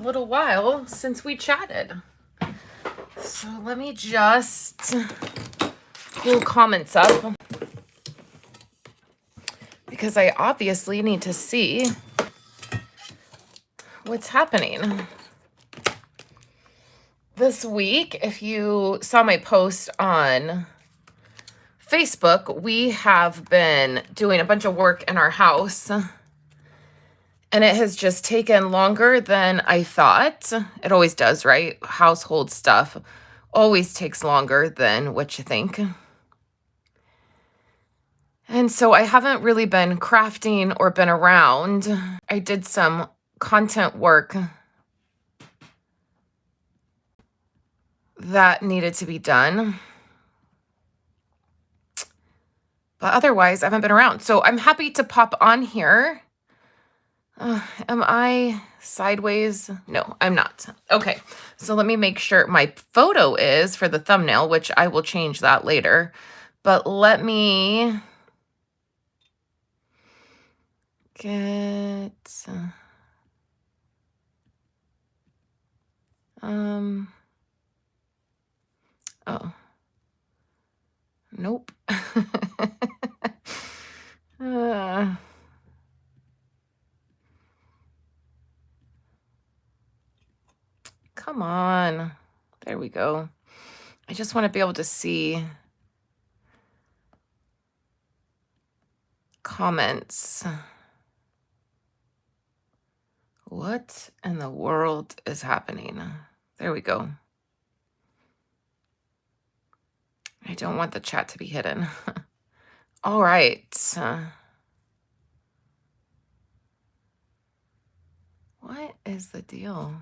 little while since we chatted. So let me just pull comments up because I obviously need to see what's happening. This week, if you saw my post on Facebook, we have been doing a bunch of work in our house, and it has just taken longer than I thought. It always does, right? Household stuff always takes longer than what you think. And so I haven't really been crafting or been around. I did some content work that needed to be done. But otherwise, I haven't been around. So I'm happy to pop on here. Am I sideways? No, I'm not. Okay, so let me make sure my photo is for the thumbnail, which I will change that later. But let me get... oh. Nope. Come on. There we go. I just want to be able to see comments. What in the world is happening? There we go. I don't want the chat to be hidden. All right. What is the deal?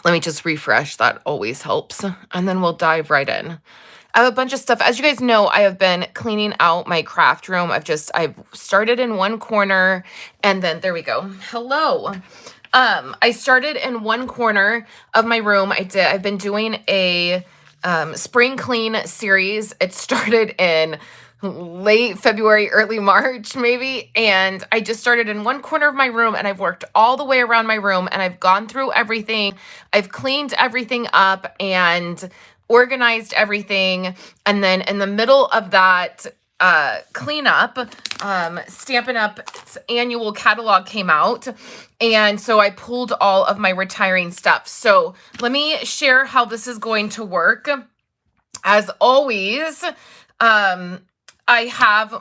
Let me just refresh. That always helps. And then we'll dive right in. I have a bunch of stuff. As you guys know, I have been cleaning out my craft room. I've started in one corner, and then there we go. Hello. I started in one corner of my room. I've been doing a spring clean series. It started in late February, early March, maybe. And I just started in one corner of my room, and I've worked all the way around my room, and I've gone through everything. I've cleaned everything up and organized everything. And then in the middle of that cleanup, Stampin' Up's annual catalog came out. And so I pulled all of my retiring stuff. So let me share how this is going to work. As always, I have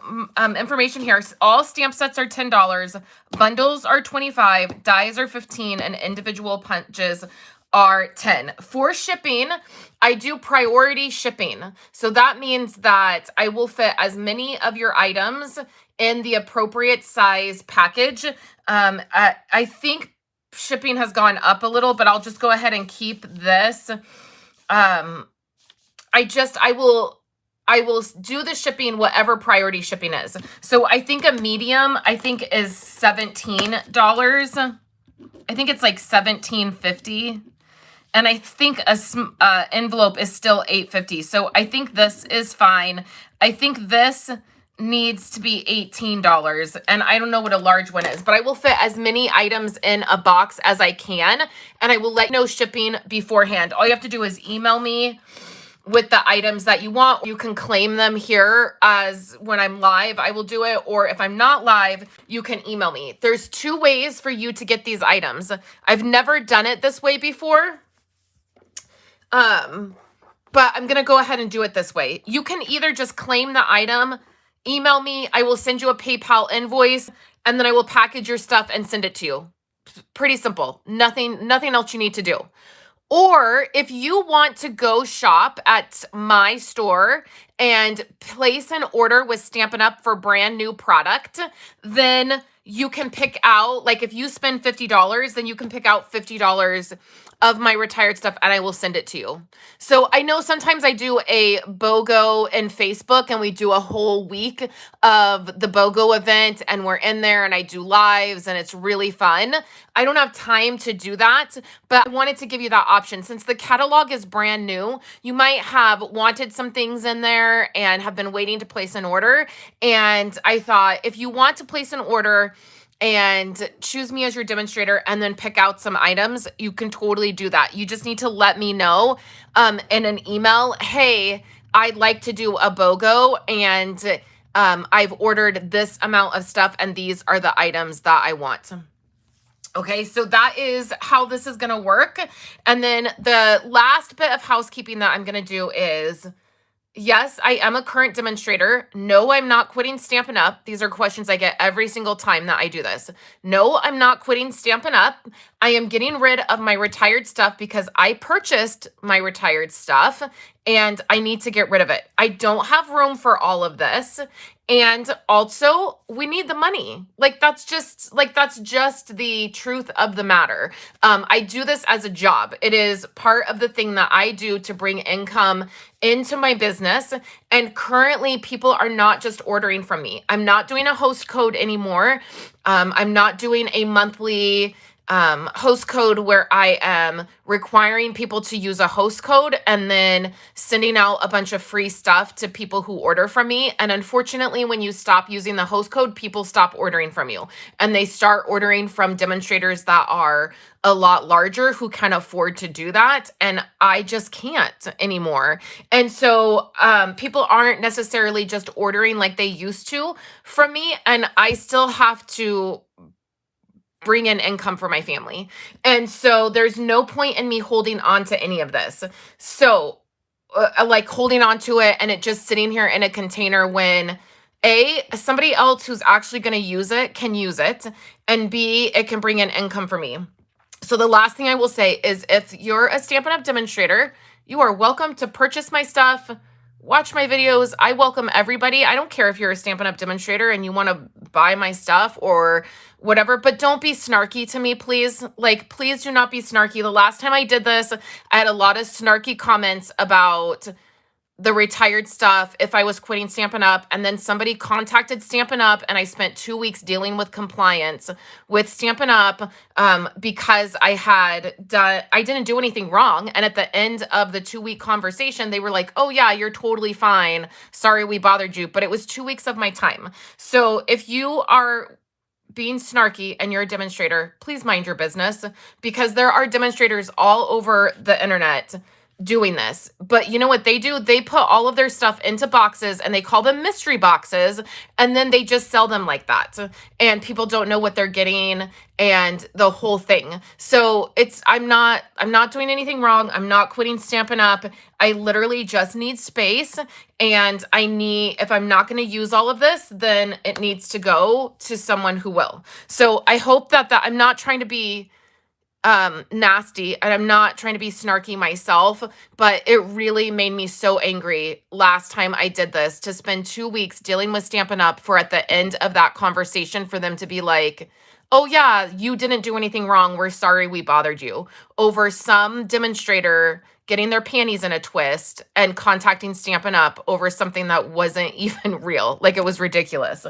information here. All stamp sets are $10. Bundles are $25. Dies are $15. And individual punches are $10. For shipping, I do priority shipping. So that means that I will fit as many of your items in the appropriate size package. I think shipping has gone up a little, but I'll just go ahead and keep this. I will do the shipping, whatever priority shipping is. So I think a medium, is $17. I think it's like $17.50. And I think a envelope is still $8.50. So I think this is fine. I think this needs to be $18. And I don't know what a large one is, but I will fit as many items in a box as I can. And I will let you know shipping beforehand. All you have to do is email me with the items that you want. You can claim them here as when I'm live, I will do it. Or if I'm not live, you can email me. There's 2 ways for you to get these items. I've never done it this way before. But I'm going to go ahead and do it this way. You can either just claim the item, email me, I will send you a PayPal invoice, and then I will package your stuff and send it to you. Pretty simple. Nothing else you need to do. Or if you want to go shop at my store and place an order with Stampin' Up for brand new product, then you can pick out, like if you spend $50, then you can pick out $50 of my retired stuff and I will send it to you. So I know sometimes I do a BOGO in Facebook and we do a whole week of the BOGO event and we're in there and I do lives and it's really fun. I don't have time to do that, but I wanted to give you that option. Since the catalog is brand new, you might have wanted some things in there and have been waiting to place an order. And I thought if you want to place an order and choose me as your demonstrator and then pick out some items, you can totally do that. You just need to let me know in an email, hey, I'd like to do a BOGO and I've ordered this amount of stuff and these are the items that I want. Okay, so that is how this is going to work. And then the last bit of housekeeping that I'm going to do is, yes, I am a current demonstrator. No, I'm not quitting Stampin' Up. These are questions I get every single time that I do this. No, I'm not quitting Stampin' Up. I am getting rid of my retired stuff because I purchased my retired stuff and I need to get rid of it. I don't have room for all of this. And also, we need the money. That's just the truth of the matter. I do this as a job. It is part of the thing that I do to bring income into my business. And currently, people are not just ordering from me. I'm not doing a host code anymore. I'm not doing a monthly host code where I am requiring people to use a host code and then sending out a bunch of free stuff to people who order from me. And unfortunately, when you stop using the host code, people stop ordering from you and they start ordering from demonstrators that are a lot larger who can afford to do that. And I just can't anymore. And so people aren't necessarily just ordering like they used to from me. And I still have to bring in income for my family. And so there's no point in me holding on to any of this. So like holding on to it and it just sitting here in a container when somebody else who's actually going to use it can use it, and B, it can bring in income for me. So the last thing I will say is if you're a Stampin' Up! Demonstrator, you are welcome to purchase my stuff, watch my videos. I welcome everybody. I don't care if you're a Stampin' Up! Demonstrator and you want to buy my stuff or whatever, but don't be snarky to me, please. Please do not be snarky. The last time I did this, I had a lot of snarky comments about the retired stuff, if I was quitting Stampin' Up, and then somebody contacted Stampin' Up, and I spent 2 weeks dealing with compliance with Stampin' Up because I didn't do anything wrong. And at the end of the 2-week conversation, they were like, oh yeah, you're totally fine. Sorry we bothered you. But it was 2 weeks of my time. So if you are being snarky and you're a demonstrator, please mind your business, because there are demonstrators all over the internet doing this. But you know what they do? They put all of their stuff into boxes and they call them mystery boxes, and then they just sell them like that. And people don't know what they're getting and the whole thing. So I'm not doing anything wrong. I'm not quitting Stampin' Up. I literally just need space, and if I'm not going to use all of this, then it needs to go to someone who will. So I hope that I'm not trying to be nasty, and I'm not trying to be snarky myself, but it really made me so angry last time I did this, to spend 2 weeks dealing with Stampin' Up for at the end of that conversation for them to be like, oh yeah, you didn't do anything wrong. We're sorry we bothered you, over some demonstrator getting their panties in a twist and contacting Stampin' Up over something that wasn't even real. It was ridiculous.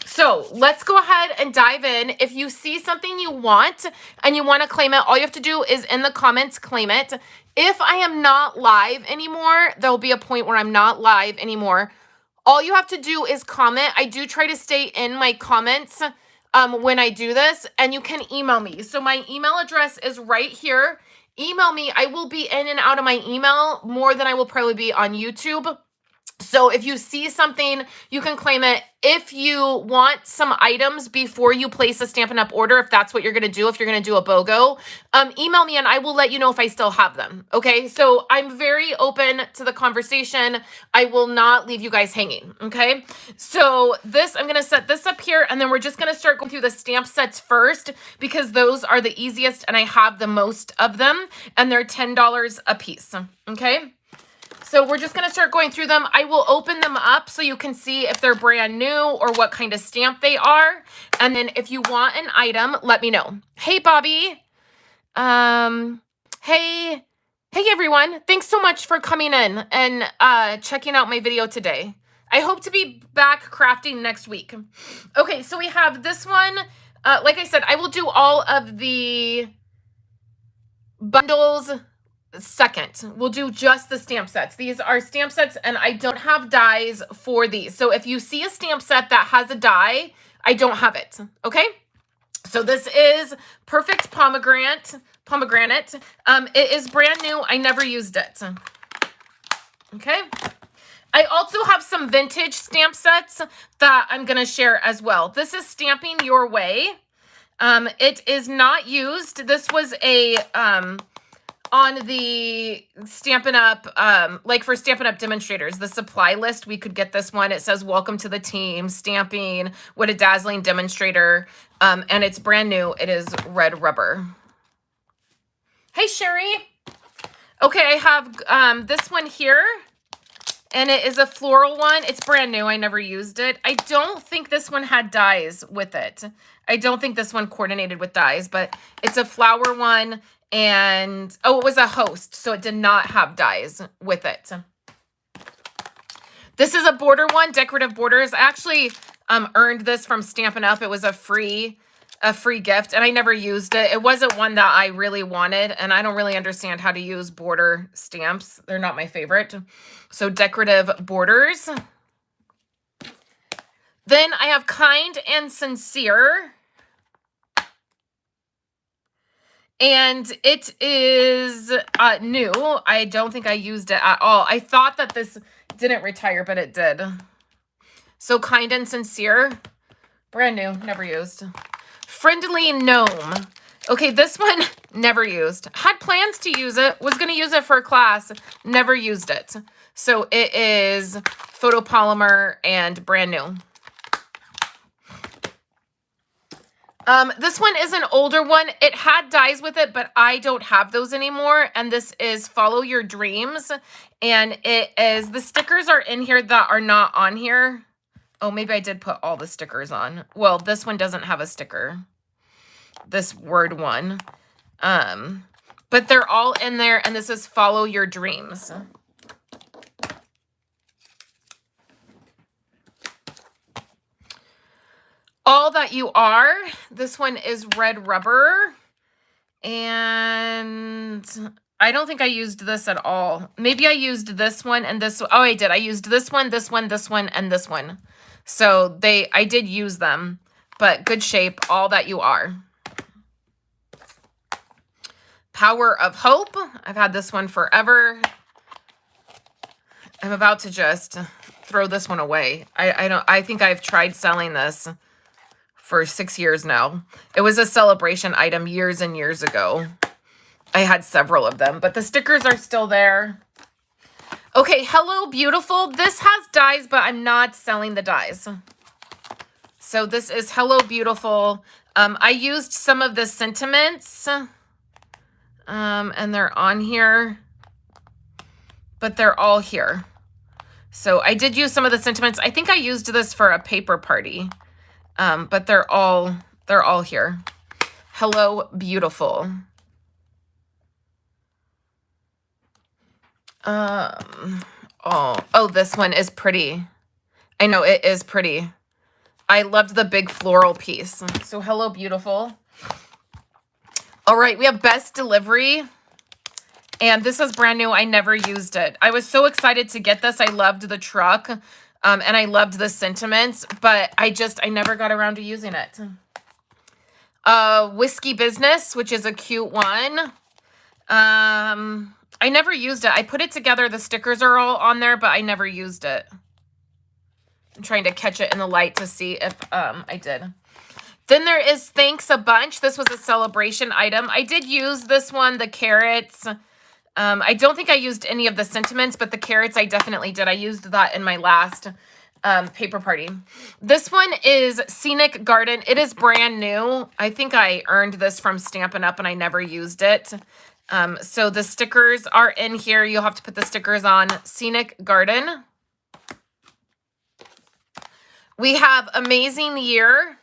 So let's go ahead and dive in. If you see something you want and you want to claim it, all you have to do is in the comments, claim it. If I am not live anymore, there'll be a point where I'm not live anymore. All you have to do is comment. I do try to stay in my comments when I do this, and you can email me. So my email address is right here. Email me. I will be in and out of my email more than I will probably be on YouTube. So if you see something, you can claim it. If you want some items before you place a Stampin' Up! Order, if that's what you're going to do, if you're going to do a BOGO, email me and I will let you know if I still have them. Okay, so I'm very open to the conversation. I will not leave you guys hanging. Okay, so I'm going to set this up here, and then we're just going to start going through the stamp sets first, because those are the easiest and I have the most of them, and they're $10 a piece. Okay. So we're just going to start going through them. I will open them up so you can see if they're brand new or what kind of stamp they are. And then if you want an item, let me know. Hey, Bobby. Hey everyone. Thanks so much for coming in and checking out my video today. I hope to be back crafting next week. Okay, so we have this one. Like I said, I will do all of the bundles second. We'll do just the stamp sets. These are stamp sets, and I don't have dies for these. So if you see a stamp set that has a die, I don't have it. Okay? So this is Perfect Pomegranate. It is brand new. I never used it. Okay. I also have some vintage stamp sets that I'm going to share as well. This is Stamping Your Way. It is not used. This was a on the Stampin' Up, like for Stampin' Up demonstrators, the supply list, we could get this one. It says, welcome to the team, stamping, what a dazzling demonstrator. And it's brand new. It is red rubber. Hey, Sherry. Okay, I have this one here, and it is a floral one. It's brand new. I never used it. I don't think this one had dies with it. I don't think this one coordinated with dies, but it's a flower one. And, oh, it was a host, so it did not have dies with it. This is a border one, decorative borders. I actually earned this from Stampin' Up. It was a free gift, and I never used it. It wasn't one that I really wanted, and I don't really understand how to use border stamps. They're not my favorite. So decorative borders. Then I have Kind and Sincere. And it is new. I don't think I used it at all. I thought that this didn't retire, but it did. So Kind and Sincere. Brand new. Never used. Friendly Gnome. Okay, this one, never used. Had plans to use it. Was going to use it for a class. Never used it. So it is photopolymer and brand new. This one is an older one. It had dies with it, but I don't have those anymore. And this is Follow Your Dreams. And it is, the stickers are in here that are not on here. Oh, maybe I did put all the stickers on. Well, this one doesn't have a sticker. This word one. But they're all in there, and this is Follow Your Dreams. All That You Are. This one is red rubber. And I don't think I used this at all. Maybe I used this one and this. Oh, I did. I used this one, this one, this one, and this one. So I did use them. But good shape. All That You Are. Power of Hope. I've had this one forever. I'm about to just throw this one away. I think I've tried selling this for 6 years now. It was a celebration item years and years ago. I had several of them, but the stickers are still there. Okay, Hello Beautiful. This has dies, but I'm not selling the dies. So this is Hello Beautiful. I used some of the sentiments, and they're on here, but they're all here. So I did use some of the sentiments. I think I used this for a paper party. But they're all here. Hello Beautiful. Oh, this one is pretty. I know it is pretty. I loved the big floral piece. So Hello Beautiful. All right, we have Best Delivery. And this is brand new. I never used it. I was so excited to get this. I loved the truck. And I loved the sentiments, but I never got around to using it. Whiskey Business, which is a cute one. I never used it. I put it together. The stickers are all on there, but I never used it. I'm trying to catch it in the light to see if I did. Then there is Thanks a Bunch. This was a celebration item. I did use this one, the carrots. I don't think I used any of the sentiments, but the carrots I definitely did. I used that in my last paper party. This one is Scenic Garden. It is brand new. I think I earned this from Stampin' Up, and I never used it. So the stickers are in here. You'll have to put the stickers on. Scenic Garden. We have Amazing Year.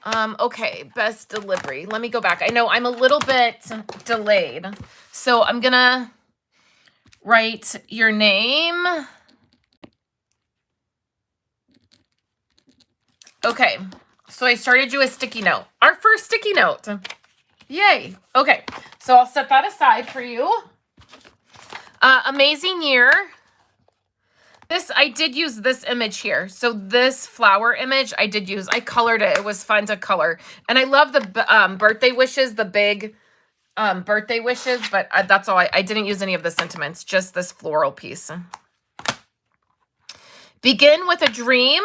Okay, Best Delivery. Let me go back. I know I'm a little bit delayed. So I'm going to write your name. Okay, so I started you a sticky note. Our first sticky note. Yay. Okay, so I'll set that aside for you. Amazing Year. This, I did use this image here. So this flower image I did use. I colored it. It was fun to color. And I love the birthday wishes, the big birthday wishes, but that's all. I didn't use any of the sentiments, just this floral piece. Begin with a dream.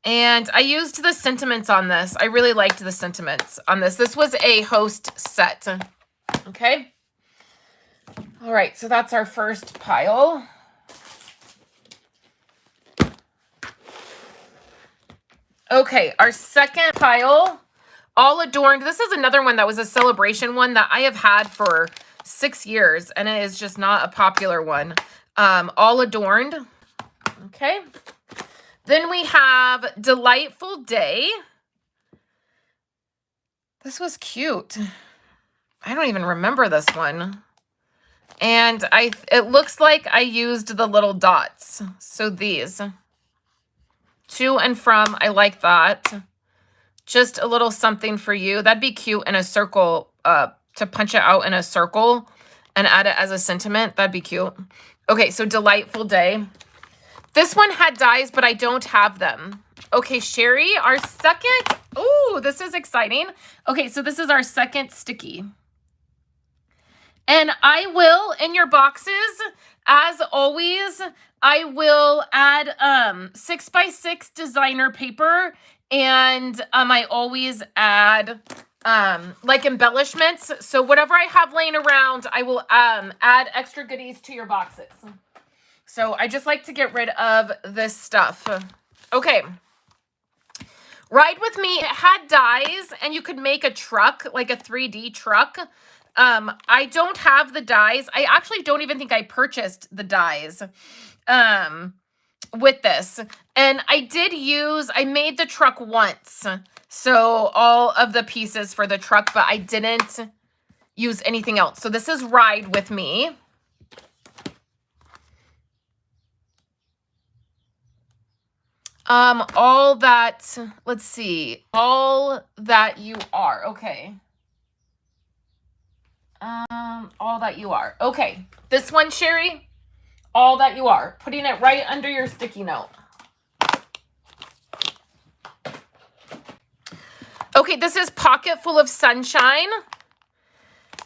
And I used the sentiments on this. I really liked the sentiments on this. This was a host set. Okay. All right. So that's our first pile. Okay. Our second pile, all adorned. This is another one that was a celebration one that I have had for 6 years. And it is just not a popular one. All adorned. Okay. Then we have Delightful Day. This was cute. I don't even remember this one. And it looks like I used the little dots. So these. To and from, I like that. Just a little something for you. That'd be cute in a circle, to punch it out in a circle and add it as a sentiment. That'd be cute. Okay, so Delightful Day. This one had dies, but I don't have them. Okay, Sherry, our second. Ooh, this is exciting. Okay, so this is our second sticky. And I will, in your boxes, as always, I will add 6x6 designer paper. And I always add like embellishments. So whatever I have laying around, I will add extra goodies to your boxes. So I just like to get rid of this stuff. Okay. Ride With Me, it had dies, and you could make a truck, like a 3D truck. I don't have the dies. I actually don't even think I purchased the dies with this. And I made the truck once. So all of the pieces for the truck, but I didn't use anything else. So this is Ride With Me. All that, let's see, All That You Are. Okay. All That You Are. Okay. This one, Sherry, All That You Are. Putting it right under your sticky note. Okay, this is Pocket Full of Sunshine.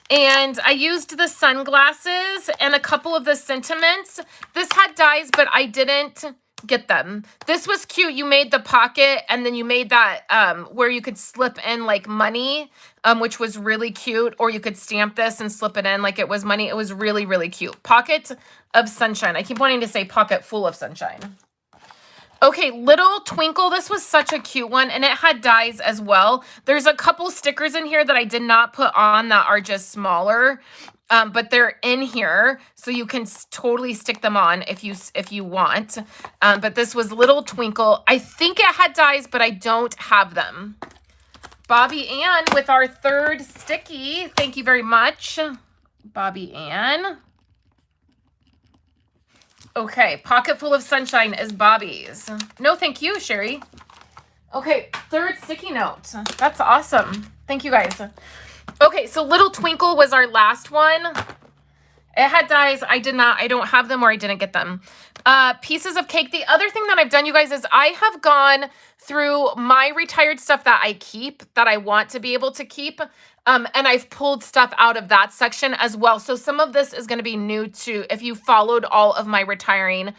And I used the sunglasses and a couple of the sentiments. This had dies, but I didn't get them. This was cute. You made the pocket, and then you made that where you could slip in like money, which was really cute. Or you could stamp this and slip it in like it was money. It was really, really cute. Pocket of Sunshine. I keep wanting to say Pocket Full of Sunshine. Okay, Little Twinkle. This was such a cute one, and it had dies as well. There's a couple stickers in here that I did not put on that are just smaller, but they're in here, so you can totally stick them on if you want. But this was Little Twinkle. I think it had dies, but I don't have them. Bobby Ann with our third sticky. Thank you very much, Bobby Ann. Okay, Pocket Full of Sunshine is Bobby's. No, thank you, Sherry. Okay, third sticky note. That's awesome. Thank you, guys. Okay, so Little Twinkle was our last one. It had dies. I don't have them, or I didn't get them. Pieces of Cake. The other thing that I've done, you guys, is I have gone through my retired stuff that I keep, that I want to be able to keep. And I've pulled stuff out of that section as well. So some of this is going to be new too. If you followed all of my retiring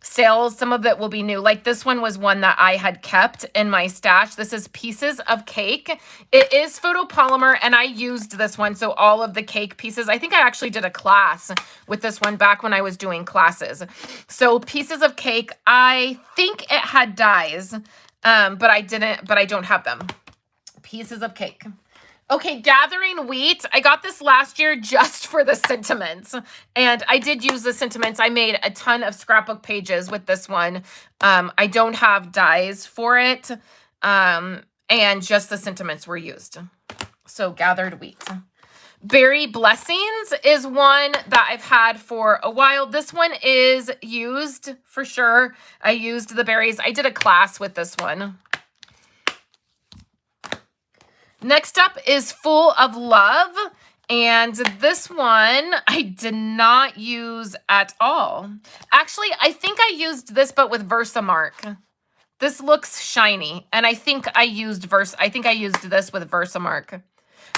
sales, some of it will be new. Like this one was one that I had kept in my stash. This is Pieces of Cake. It is photopolymer, and I used this one. So all of the cake pieces, I think I actually did a class with this one back when I was doing classes. So Pieces of Cake, I think it had dies, but I don't have them. Pieces of Cake. Okay, Gathering Wheat. I got this last year just for the sentiments, and I did use the sentiments. I made a ton of scrapbook pages with this one. I don't have dies for it, and just the sentiments were used. So Gathered Wheat. Berry Blessings is one that I've had for a while. This one is used for sure. I used the berries. I did a class with this one. Next up is Full of Love, And this one I did not use at all. Actually, I think I used this, but with Versamark. This looks shiny, and I think I used this with Versamark.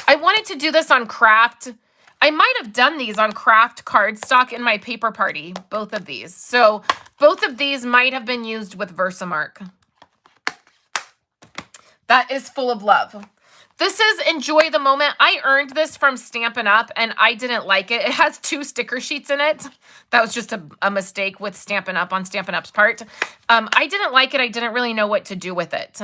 I wanted to do this on craft. I might have done these on craft cardstock in my paper party, both of these. So both of these might have been used with Versamark. That is full of love. This is Enjoy the Moment. I earned this from Stampin' Up, and I didn't like it. It has 2 sticker sheets in it. That was just a mistake with Stampin' Up on Stampin' Up's part. I didn't like it. I didn't really know what to do with it.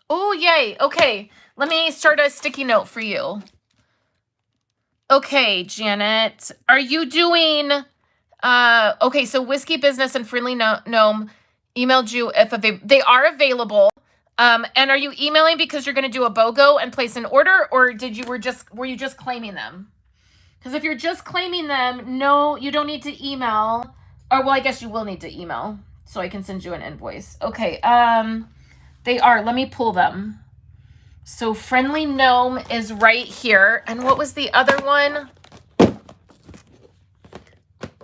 Oh, yay. Okay, let me start a sticky note for you. Okay, Janet, are you doing... okay, so Whiskey Business and Friendly Gnome emailed you if they are available. And are you emailing because you're going to do a BOGO and place an order, or were you just claiming them? Because if you're just claiming them, no, you don't need to email. Or, well, I guess you will need to email so I can send you an invoice. Okay, they are. Let me pull them. So Friendly Gnome is right here. And what was the other one?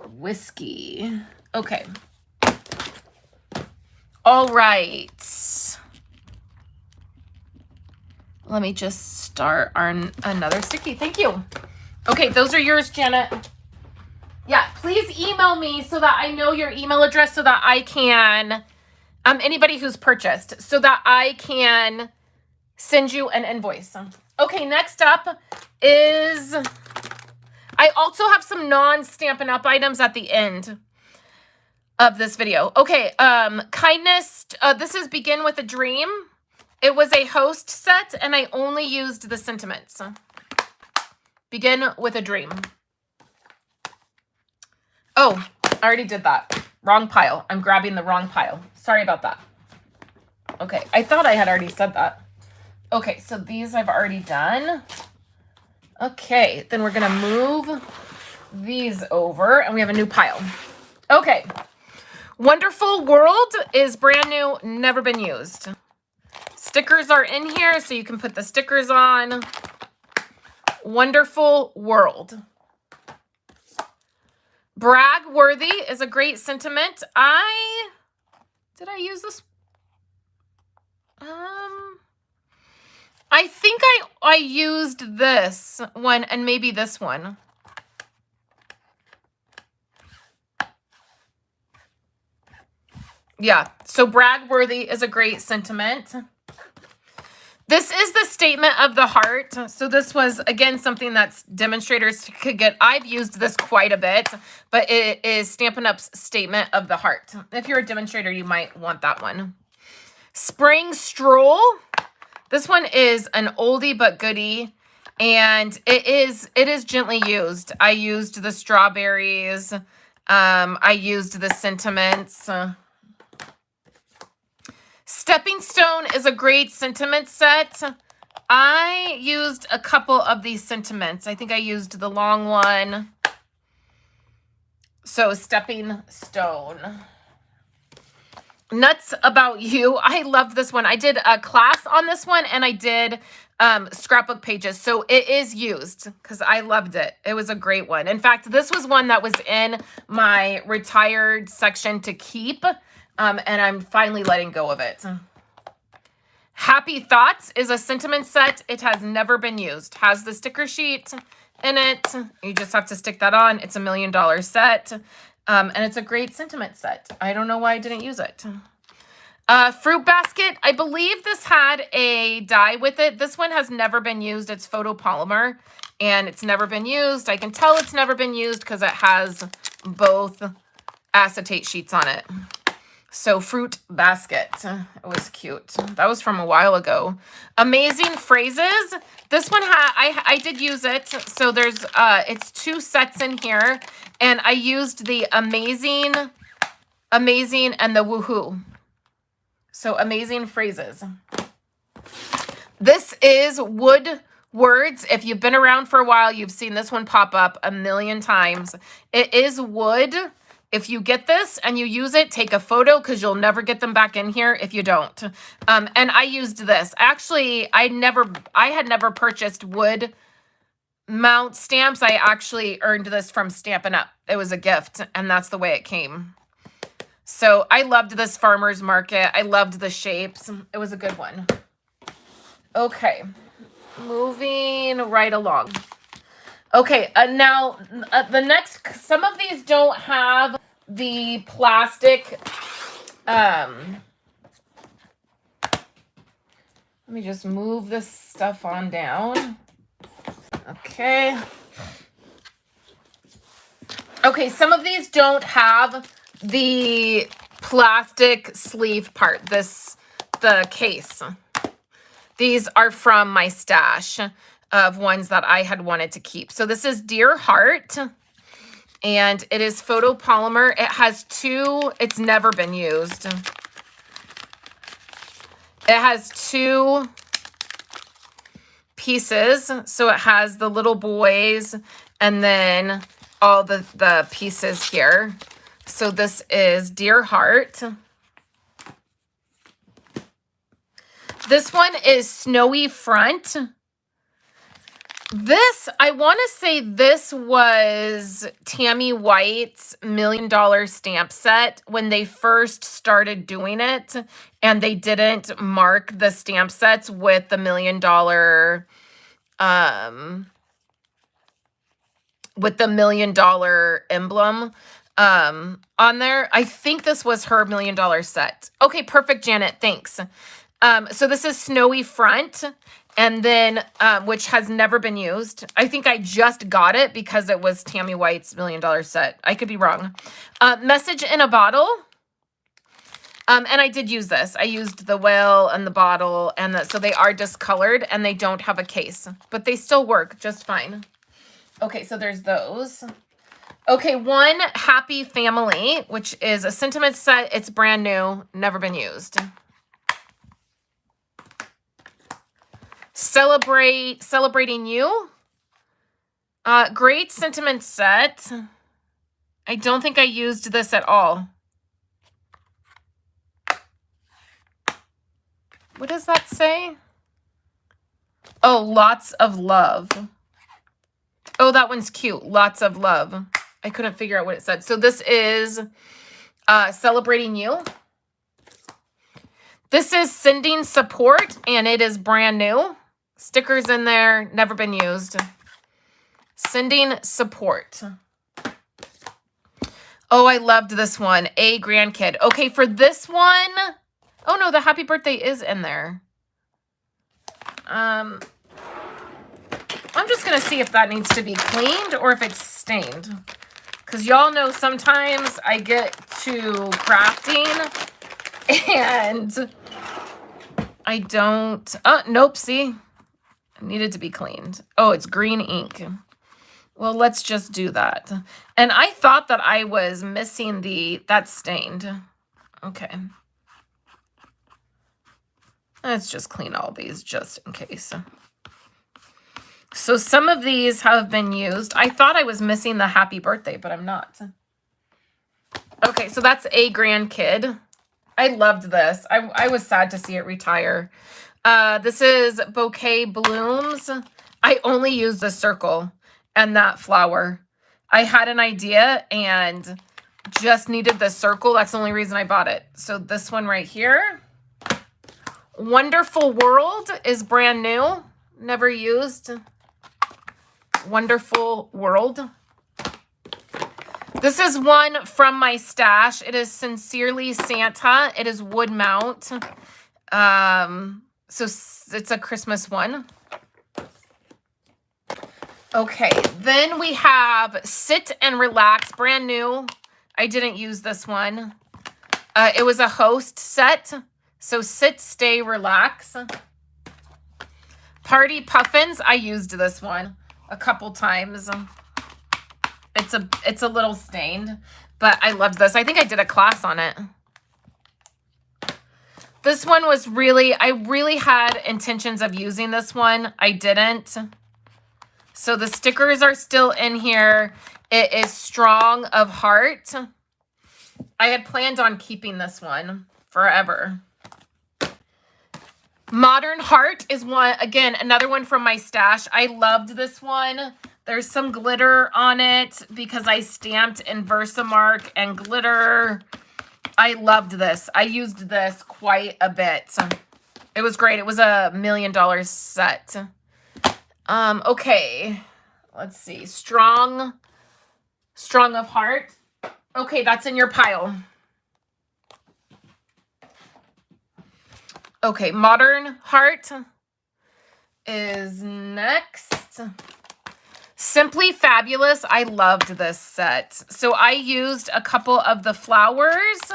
Whiskey. Okay. All right. Let me just start on another sticky. Thank you. Okay, those are yours, Janet. Yeah, please email me so that I know your email address so that I can, anybody who's purchased, so that I can send you an invoice. Okay, next up is, I also have some non-Stampin' Up items at the end of this video. Okay, kindness, this is Begin with a Dream. It was a host set, and I only used the sentiments. Begin with a Dream. Oh, I already did that. Wrong pile. I'm grabbing the wrong pile. Sorry about that. Okay, I thought I had already said that. Okay, so these I've already done. Okay, then we're going to move these over, and we have a new pile. Okay. Wonderful World is brand new, never been used. Stickers are in here, so you can put the stickers on. Wonderful World. Brag Worthy is a great sentiment. Did I use this? I think I used this one and maybe this one. Yeah, so Brag Worthy is a great sentiment. This is the Statement of the Heart. So this was, again, something that demonstrators could get. I've used this quite a bit, but it is Stampin' Up's Statement of the Heart. If you're a demonstrator, you might want that one. Spring Stroll. This one is an oldie but goodie, and it is gently used. I used the strawberries. I used the sentiments. Stepping Stone is a great sentiment set. I used a couple of these sentiments. I think I used the long one. So Stepping Stone. Nuts About You. I love this one. I did a class on this one, and I did scrapbook pages. So it is used because I loved it. It was a great one. In fact, this was one that was in my retired section to keep. And I'm finally letting go of it. Happy Thoughts is a sentiment set. It has never been used. Has the sticker sheet in it. You just have to stick that on. It's $1 million set. And it's a great sentiment set. I don't know why I didn't use it. Fruit Basket. I believe this had a die with it. This one has never been used. It's photopolymer. And it's never been used. I can tell it's never been used because it has both acetate sheets on it. So Fruit Basket. It was cute. That was from a while ago. Amazing Phrases. This one I did use it. So there's it's 2 sets in here, and I used the amazing and the woohoo. So Amazing Phrases. This is Wood Words. If you've been around for a while, you've seen this one pop up a million times. It is wood. If you get this and you use it, take a photo because you'll never get them back in here if you don't. And I used this. Actually, I had never purchased wood mount stamps. I actually earned this from Stampin' Up. It was a gift, and that's the way it came. So I loved this farmer's market. I loved the shapes. It was a good one. Okay, moving right along. Okay, now the next, some of these don't have the plastic. Let me just move this stuff on down. Okay. Okay, some of these don't have the plastic sleeve part, the case. These are from my stash of ones that I had wanted to keep. So this is Dear Heart, and it is photopolymer. It has two, it's never been used. It has two pieces. So it has the little boys and then all the pieces here. So this is Dear Heart. This one is Snowy Front. This, I want to say this was Tammy White's $1 Million Stamp Set when they first started doing it, and they didn't mark the stamp sets with the $1 Million emblem on there. I think this was her $1 Million set. Okay, perfect, Janet. Thanks. So this is Snowy Front, and then which has never been used. I think I just got it because it was Tammy White's $1 Million set. I could be wrong. Message in a Bottle. And I did use this. I used the whale and the bottle, and so they are discolored and they don't have a case, but they still work just fine. Okay, so there's those. Okay, One Happy Family, which is a sentiment set. It's brand new, never been used. Celebrating You. Great sentiment set. I don't think I used this at all. What does that say? Oh, Lots of Love. Oh, that one's cute. Lots of Love. I couldn't figure out what it said. So this is Celebrating You. This is Sending Support, and it is brand new. Stickers in there, never been used. Sending Support. Oh, I loved this one. A Grandkid. Okay, for this one, oh no, the happy birthday is in there. I'm just going to see if that needs to be cleaned or if it's stained. Because y'all know sometimes I get to crafting and I don't, nope, see, it needed to be cleaned. Oh, it's green ink. Well, let's just do that. And I thought that I was missing that's stained. Okay. Let's just clean all these just in case. So some of these have been used. I thought I was missing the happy birthday, but I'm not. Okay, so that's A Grandkid. I loved this. I was sad to see it retire. This is Bouquet Blooms. I only used the circle and that flower. I had an idea and just needed the circle. That's the only reason I bought it. So this one right here. Wonderful World is brand new. Never used. Wonderful World. This is one from my stash. It is Sincerely Santa. It is wood mount. So it's a Christmas one. Okay, then we have Sit and Relax, brand new. I didn't use this one. It was a host set. So Sit, Stay, Relax. Party Puffins. I used this one a couple times. It's a little stained, but I loved this. I think I did a class on it. This one was I really had intentions of using this one. I didn't. So the stickers are still in here. It is Strong of Heart. I had planned on keeping this one forever. Modern Heart is one, again, another one from my stash. I loved this one. There's some glitter on it because I stamped in Versamark and glitter. I loved this. I used this quite a bit. It was great. It was a $1 million set. Okay. Let's see. Strong of Heart. Okay, that's in your pile. Okay, Modern Heart is next. Simply Fabulous. I loved this set. So I used a couple of the flowers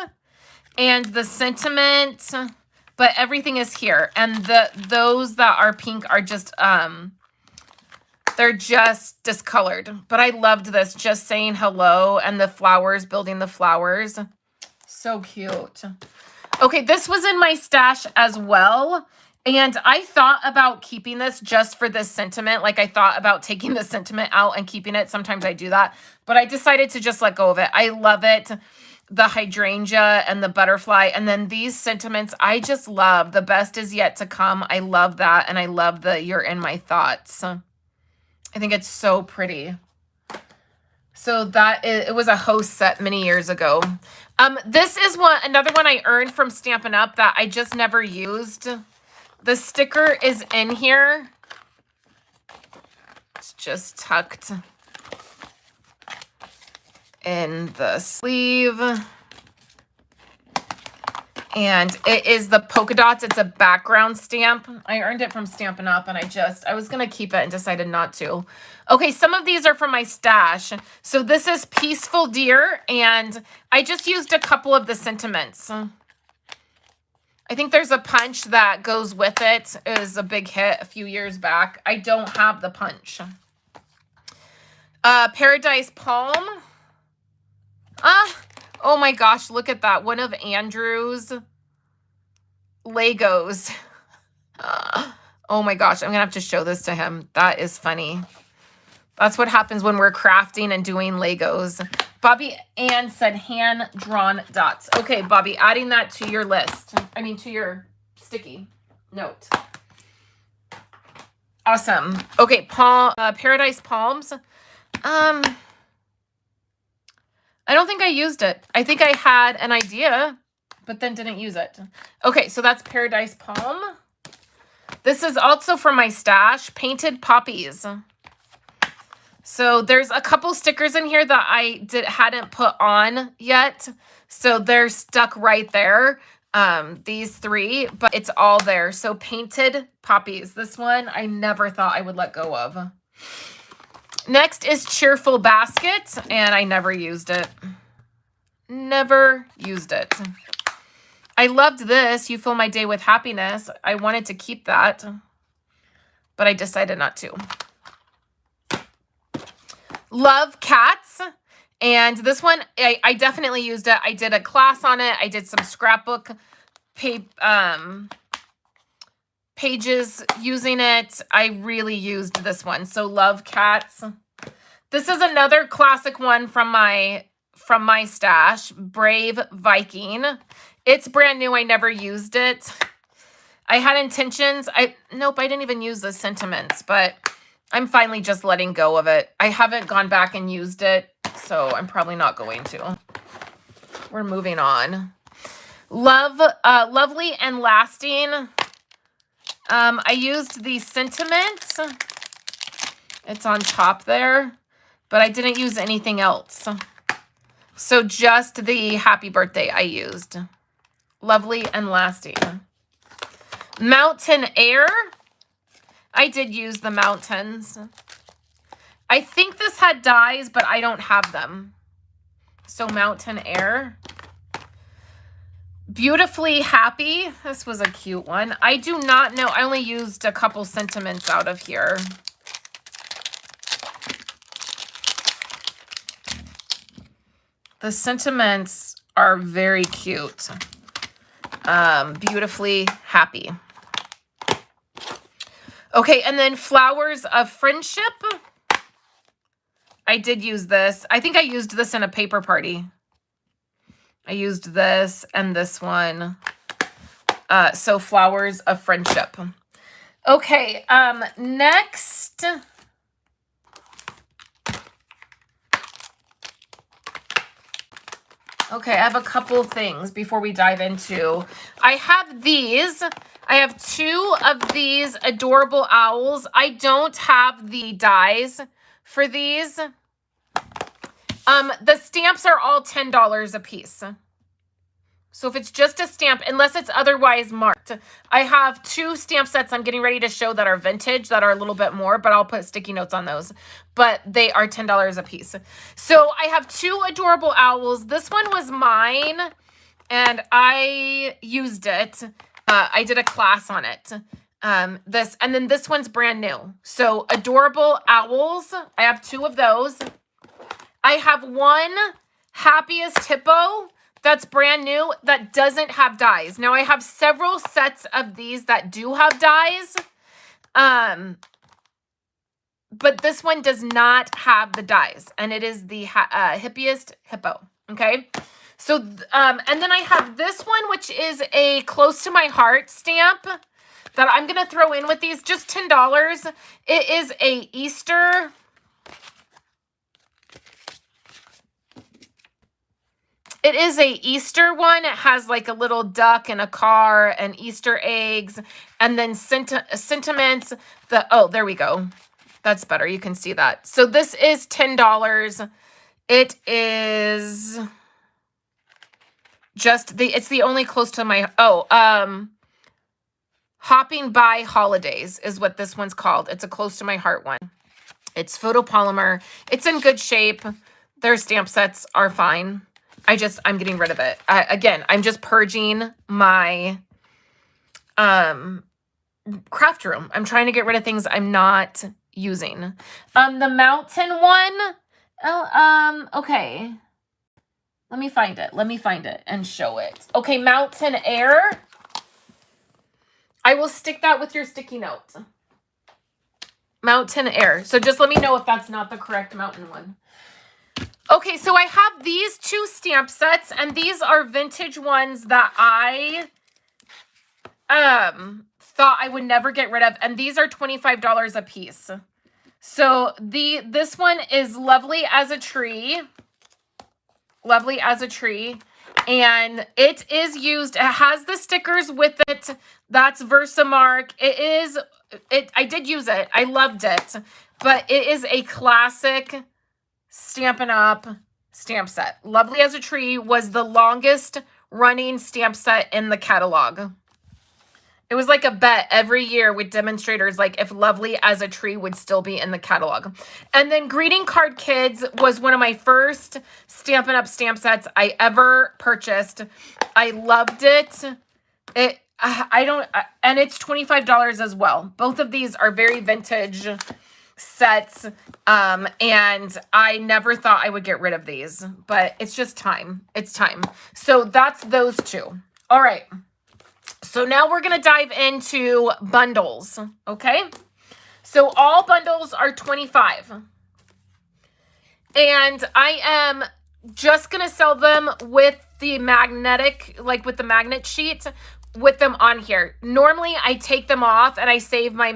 and the sentiment, but everything is here. And those that are pink are just, they're just discolored. But I loved this, just saying hello, and the flowers, building the flowers. So cute. Okay, this was in my stash as well. And I thought about keeping this just for this sentiment. Like I thought about taking the sentiment out and keeping it. Sometimes I do that. But I decided to just let go of it. I love it. The hydrangea and the butterfly. And then these sentiments, I just love. The best is yet to come. I love that. And I love the you're in my thoughts. I think it's so pretty. So that it was a host set many years ago. This is another one I earned from Stampin' Up that I just never used. The sticker is in here. It's just tucked in the sleeve. And it is the polka dots. It's a background stamp. I earned it from Stampin' Up, and I was going to keep it and decided not to. Okay, some of these are from my stash. So this is Peaceful Dear, and I just used a couple of the sentiments. I think there's a punch that goes with it. It was a big hit a few years back. I don't have the punch. Paradise Palm. Oh my gosh, look at that. One of Andrew's Legos. Oh my gosh, I'm going to have to show this to him. That is funny. That's what happens when we're crafting and doing Legos. Bobby Ann said hand-drawn dots. Okay, Bobby, adding that to your list. I mean, to your sticky note. Awesome. Okay, Paradise Palms. I don't think I used it. I think I had an idea, but then didn't use it. Okay, so that's Paradise Palm. This is also from my stash, Painted Poppies. So there's a couple stickers in here that I hadn't put on yet. So they're stuck right there, these three, but it's all there. So Painted Poppies. This one I never thought I would let go of. Next is Cheerful Basket, and I never used it. Never used it. I loved this. You Fill My Day with Happiness. I wanted to keep that, but I decided not to. Love Cats, and this one, I definitely used it. I did a class on it. I did some scrapbook pages using it. I really used this one. So Love Cats. This is another classic one from my stash, Brave Viking. It's brand new. I never used it. I had intentions. Nope, I didn't even use the sentiments, but I'm finally just letting go of it. I haven't gone back and used it, so I'm probably not going to. We're moving on. Lovely and Lasting. I used the sentiments. It's on top there, but I didn't use anything else. So just the Happy Birthday I used. Lovely and Lasting. Mountain Air. I did use the mountains. I think this had dies, but I don't have them. So Mountain Air. Beautifully Happy. This was a cute one. I do not know. I only used a couple sentiments out of here. The sentiments are very cute. Beautifully Happy. Okay, and then Flowers of Friendship. I did use this. I think I used this in a paper party. I used this and this one. So Flowers of Friendship. Okay, next. Okay, I have a couple things before we dive into. I have these. I have 2 of these adorable owls. I don't have the dies for these. The stamps are all $10 a piece. So if it's just a stamp, unless it's otherwise marked, I have 2 stamp sets I'm getting ready to show that are vintage, that are a little bit more, but I'll put sticky notes on those. But they are $10 a piece. So I have 2 adorable owls. This one was mine, and I used it. I did a class on it. And then this one's brand new. So adorable owls. I have 2 of those. I have 1 Happiest Hippo. That's brand new, that doesn't have dies. Now, I have several sets of these that do have dies, but this one does not have the dies, and it is the Hippiest Hippo, okay? So, and then I have this one, which is a Close to My Heart stamp that I'm going to throw in with these, just $10. It is a Easter... It is a Easter one. It has like a little duck and a car and Easter eggs and then sentiments. Oh, there we go. That's better. You can see that. So this is $10. It is just it's the only Close to My, Hopping by Holidays is what this one's called. It's a Close to My Heart one. It's photopolymer. It's in good shape. Their stamp sets are fine. I'm getting rid of it. Again, I'm just purging my craft room. I'm trying to get rid of things I'm not using. The mountain one. Okay. Let me find it and show it. Okay, Mountain Air. I will stick that with your sticky notes. Mountain Air. So just let me know if that's not the correct mountain one. Okay, so I have these 2 stamp sets, and these are vintage ones that I thought I would never get rid of, and these are $25 a piece. So this one is Lovely as a Tree. Lovely as a Tree. And it is used, it has the stickers with it. That's Versamark. I did use it. I loved it. But it is a classic Stampin' Up stamp set. Lovely as a Tree was the longest running stamp set in the catalog. It was like a bet every year with demonstrators, like if Lovely as a Tree would still be in the catalog. And then Greeting Card Kids was one of my first Stampin' Up stamp sets I ever purchased. I loved it. And it's $25 as well. Both of these are very vintage sets, and I never thought I would get rid of these, but it's just time. It's time. So that's those 2. All right. So now we're going to dive into bundles, okay? So all bundles are $25. And I am just going to sell them with the magnetic, like with the magnet sheet, with them on here. Normally, I take them off and I save my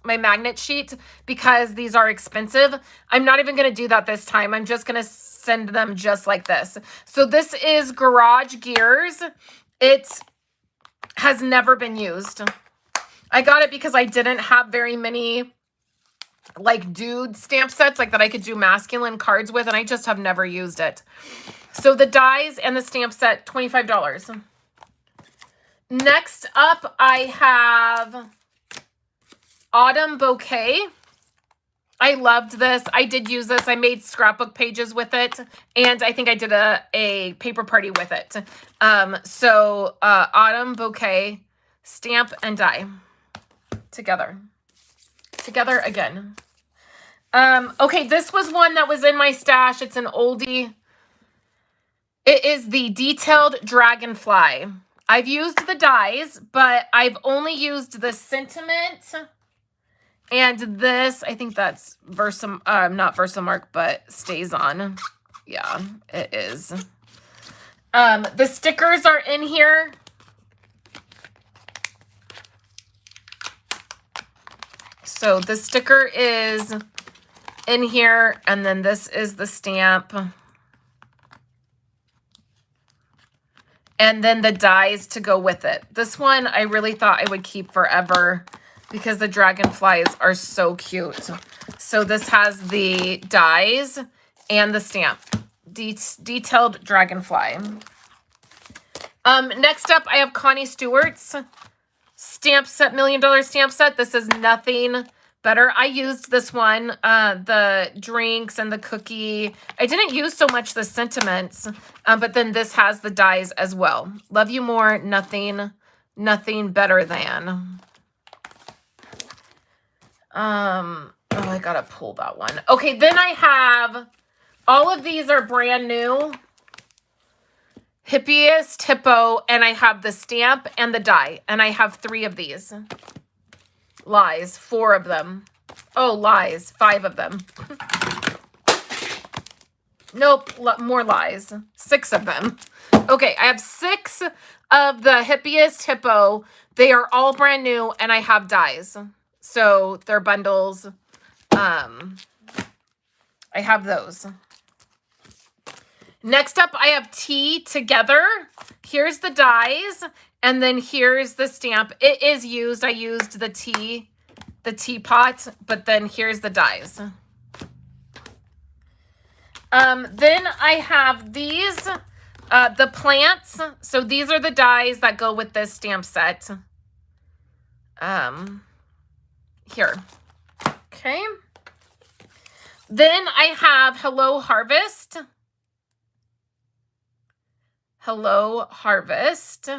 magnet sheet because these are expensive. I'm not even going to do that this time. I'm just going to send them just like this. So this is Garage Gears. It has never been used. I got it because I didn't have very many like dude stamp sets like that I could do masculine cards with, and I just have never used it. So the dies and the stamp set, $25. Next up, I have Autumn Bouquet. I loved this. I did use this. I made scrapbook pages with it, and I think I did a paper party with it. Autumn Bouquet, stamp and die together. Together again. Okay, this was one that was in my stash. It's an oldie. It is the Detailed Dragonfly. I've used the dies, but I've only used the sentiment and this. I think that's not Versamark, but Stays On. Yeah, it is. The stickers are in here. So the sticker is in here, and then this is the stamp. And then the dies to go with it. This one I really thought I would keep forever because the dragonflies are so cute. So this has the dies and the stamp. Detailed dragonfly. Next up, I have Connie Stewart's stamp set, $1 Million stamp set. This is nothing better. I used this one, the drinks and the cookie. I didn't use so much the sentiments, but then this has the dies as well. Love you more, nothing better than. Oh, I gotta pull that one. Okay, then I have, all of these are brand new. Hippiest, Hippo, and I have the stamp and the die, and I have 3 of these. Lies, 4 of them. Oh, lies, 5 of them. Nope, more lies, 6 of them. Okay, I have 6 of the Hippiest Hippo. They are all brand new, and I have dies. So they're bundles. I have those. Next up, I have tea together. Here's the dies, and then here's the stamp. It is used. I used the teapot, but then here's the dies. Then I have these, the plants. So these are the dies that go with this stamp set. Here. Okay. Then I have Hello Harvest. Hello Harvest.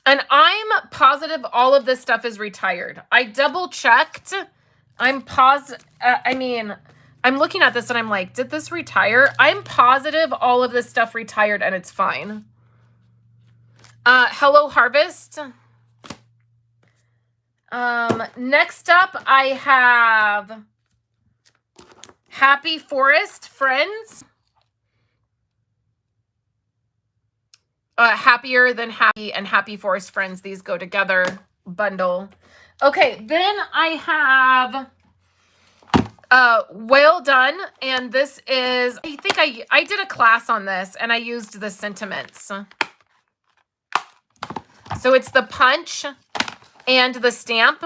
And I'm positive all of this stuff is retired. I double checked. I'm looking at this and I'm like, did this retire? I'm positive all of this stuff retired and it's fine. Hello Harvest. Next up, I have Happy Forest Friends. Happier Than Happy and Happy Forest Friends. These go together. Bundle. Okay, then I have Well Done. And this is, I think I did a class on this and I used the sentiments. So it's the punch and the stamp.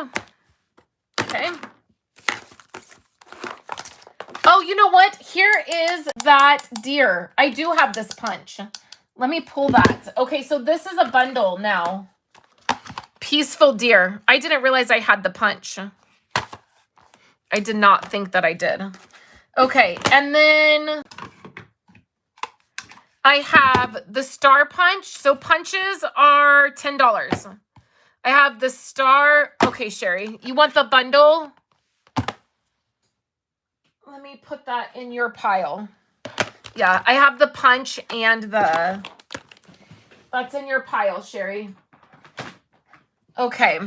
Okay. Oh, you know what? Here is that deer. I do have this punch. Let me pull that. Okay, so this is a bundle now. Peaceful Deer. I didn't realize I had the punch. I did not think that I did. Okay, and then I have the Star Punch. So punches are $10. I have the Star. Okay, Sherry, you want the bundle? Let me put that in your pile. Yeah, I have the punch and the, that's in your pile, Sherry. Okay.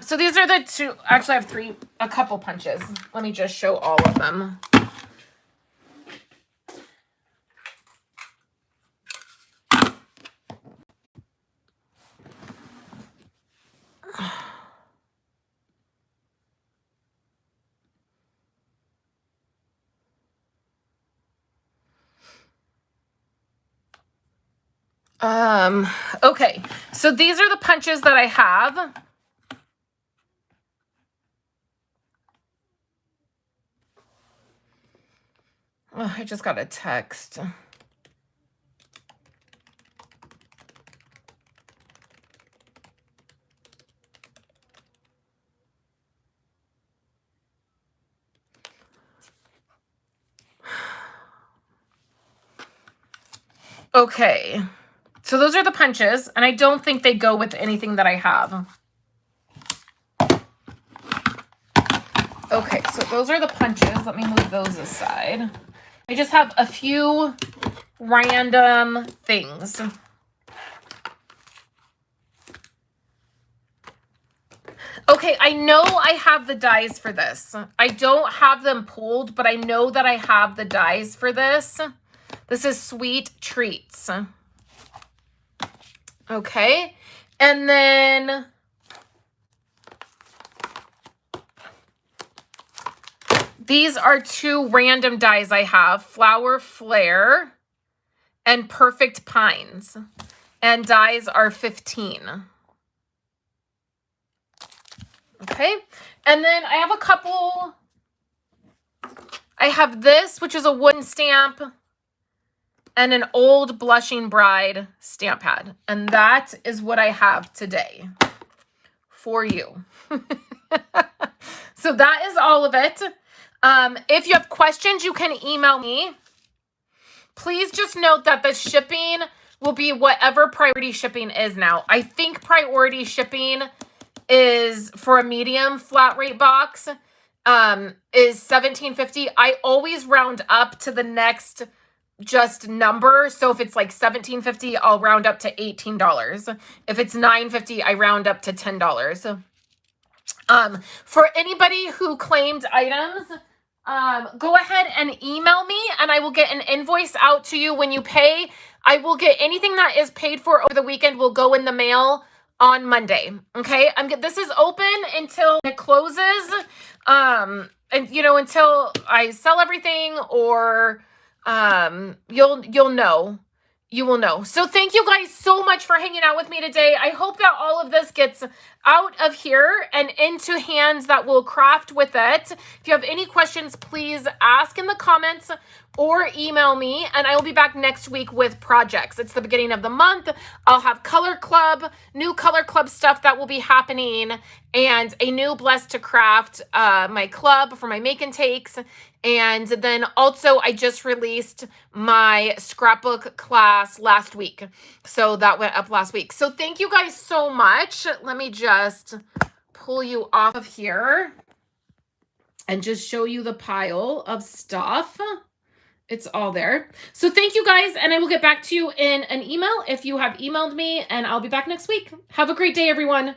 So these are the 2, actually I have a couple punches. Let me just show all of them. Okay, so these are the punches that I have. Oh, I just got a text. Okay. So those are the punches, and I don't think they go with anything that I have. Okay, so those are the punches. Let me move those aside. I just have a few random things. Okay, Okay, I know I have the dies for this. I don't have them pulled, but I know that I have the dies for this. This is Sweet Treats. Okay, and then these are 2 random dies I have, Flower Flare and Perfect Pines. And dies are 15. Okay, and then I have a couple. I have this, which is a wooden stamp, and an old Blushing Bride stamp pad. And that is what I have today for you. So that is all of it. If you have questions, you can email me. Please just note that the shipping will be whatever priority shipping is now. I think priority shipping is for a medium flat rate box is $17.50. I always round up to the next just number. So if it's like $17.50, I'll round up to $18. If it's $9.50, I round up to $10. For anybody who claimed items, go ahead and email me and I will get an invoice out to you when you pay. I will get anything that is paid for over the weekend will go in the mail on Monday. Okay. This is open until it closes. And you know, until I sell everything or, you'll know. You will know. So thank you guys so much for hanging out with me today. I hope that all of this gets out of here and into hands that will craft with it. If you have any questions, please ask in the comments or email me, and I will be back next week with projects. It's the beginning of the month. I'll have Color Club, new Color Club stuff that will be happening, and a new Blessed to Craft, my club for my make and takes. And then also I just released my scrapbook class last week. So that went up last week. So thank you guys so much. Let me just pull you off of here and just show you the pile of stuff. It's all there. So thank you guys, and I will get back to you in an email if you have emailed me, and I'll be back next week. Have a great day, everyone.